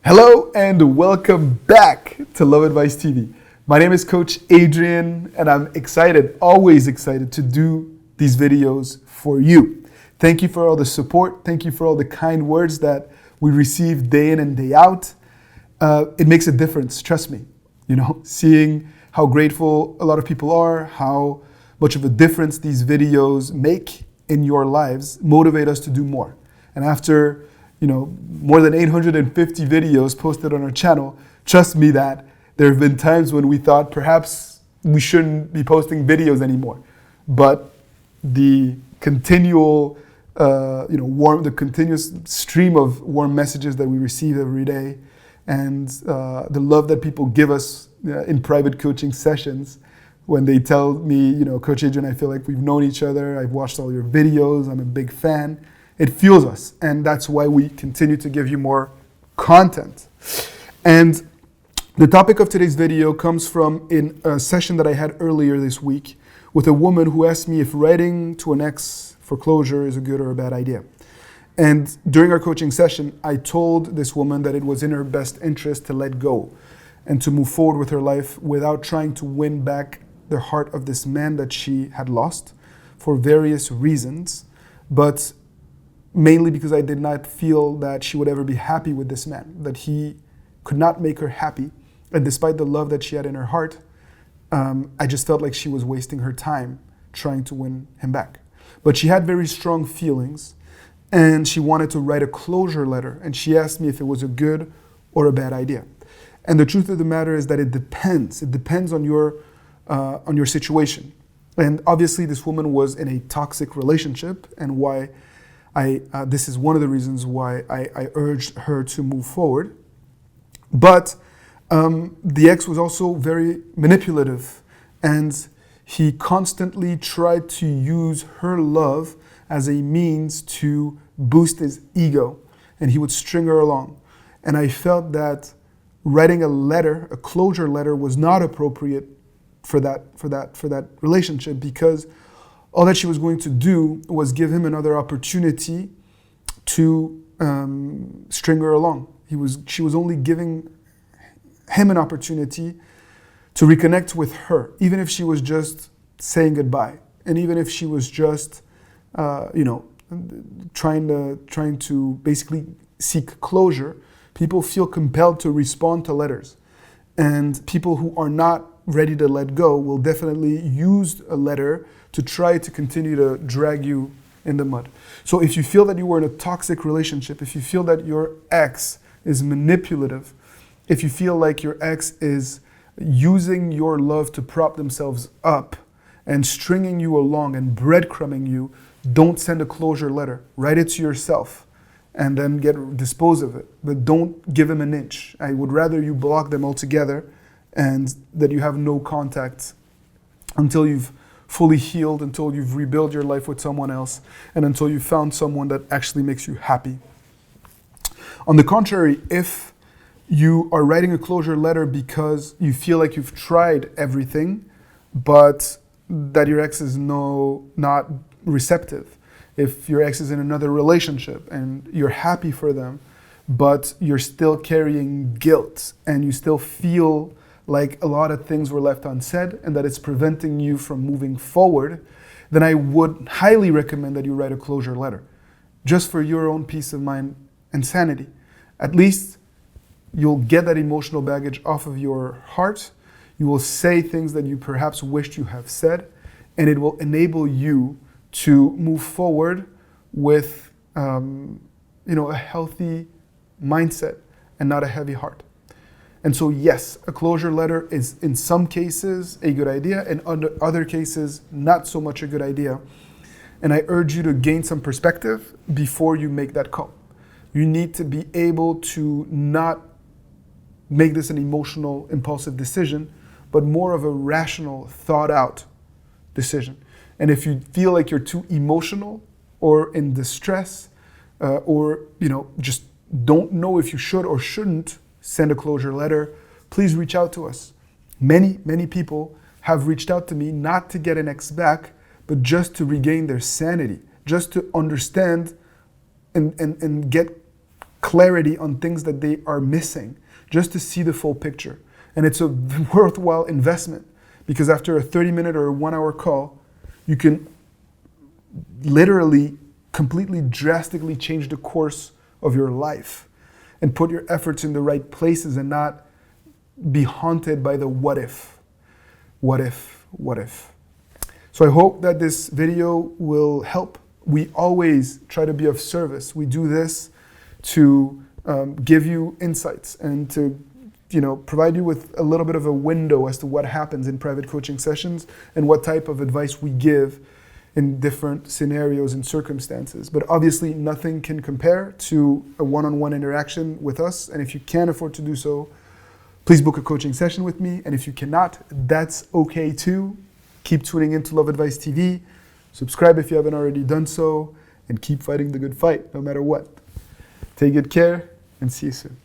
Hello and welcome back to Love Advice TV. My name is Coach Adrian and I'm excited, always excited to do these videos for you. Thank you for all the support. Thank you for all the kind words that we receive day in and day out. It makes a difference, trust me. Seeing how grateful a lot of people are, how much of a difference these videos make in your lives, motivate us to do more. And after more than 850 videos posted on our channel, trust me that there have been times when we thought perhaps we shouldn't be posting videos anymore. But the continual, the continuous stream of warm messages that we receive every day, and the love that people give us in private coaching sessions, when they tell me, Coach Adrian, I feel like we've known each other. I've watched all your videos. I'm a big fan. It fuels us, and that's why we continue to give you more content. And the topic of today's video comes from in a session that I had earlier this week with a woman who asked me if writing to an ex for closure is a good or a bad idea. And during our coaching session, I told this woman that it was in her best interest to let go and to move forward with her life without trying to win back the heart of this man that she had lost for various reasons, but mainly because I did not feel that she would ever be happy with this man, that he could not make her happy. And despite the love that she had in her heart, I just felt like she was wasting her time trying to win him back. But she had very strong feelings, and she wanted to write a closure letter, and she asked me if it was a good or a bad idea. And the truth of the matter is that it depends. It depends on your situation. And obviously this woman was in a toxic relationship, and why this is one of the reasons why I urged her to move forward. But the ex was also very manipulative, and he constantly tried to use her love as a means to boost his ego, and he would string her along. And I felt that writing a letter, a closure letter, was not appropriate for that relationship, because all that she was going to do was give him another opportunity to string her along. She was only giving him an opportunity to reconnect with her, even if she was just saying goodbye, and even if she was just, trying to basically seek closure. People feel compelled to respond to letters, and people who are not ready to let go will definitely use a letter to try to continue to drag you in the mud. So if you feel that you were in a toxic relationship, if you feel that your ex is manipulative, if you feel like your ex is using your love to prop themselves up and stringing you along and breadcrumbing you, don't send a closure letter. Write it to yourself and then dispose of it. But don't give them an inch. I would rather you block them altogether and that you have no contact until you've fully healed, until you've rebuilt your life with someone else, and until you've found someone that actually makes you happy. On the contrary, if you are writing a closure letter because you feel like you've tried everything, but that your ex is not receptive, if your ex is in another relationship and you're happy for them, but you're still carrying guilt and you still feel like a lot of things were left unsaid and that it's preventing you from moving forward, then I would highly recommend that you write a closure letter, just for your own peace of mind and sanity. At least you'll get that emotional baggage off of your heart. You will say things that you perhaps wished you have said, and it will enable you to move forward with a healthy mindset and not a heavy heart. And so yes, a closure letter is in some cases a good idea, and under other cases not so much a good idea. And I urge you to gain some perspective before you make that call. You need to be able to not make this an emotional, impulsive decision, but more of a rational, thought out decision. And if you feel like you're too emotional or in distress, or just don't know if you should or shouldn't send a closure letter, please reach out to us. Many people have reached out to me not to get an ex back, but just to regain their sanity, just to understand and get clarity on things that they are missing, just to see the full picture. And it's a worthwhile investment, because after a 30-minute or a 1-hour call, you can literally completely drastically change the course of your life and put your efforts in the right places and not be haunted by the what if. So I hope that this video will help. We always try to be of service. We do this to give you insights and to provide you with a little bit of a window as to what happens in private coaching sessions and what type of advice we give in different scenarios and circumstances. But obviously nothing can compare to a one-on-one interaction with us. And if you can't afford to do so, please book a coaching session with me. And if you cannot, that's okay too. Keep tuning into Love Advice TV. Subscribe if you haven't already done so, and keep fighting the good fight no matter what. Take good care and see you soon.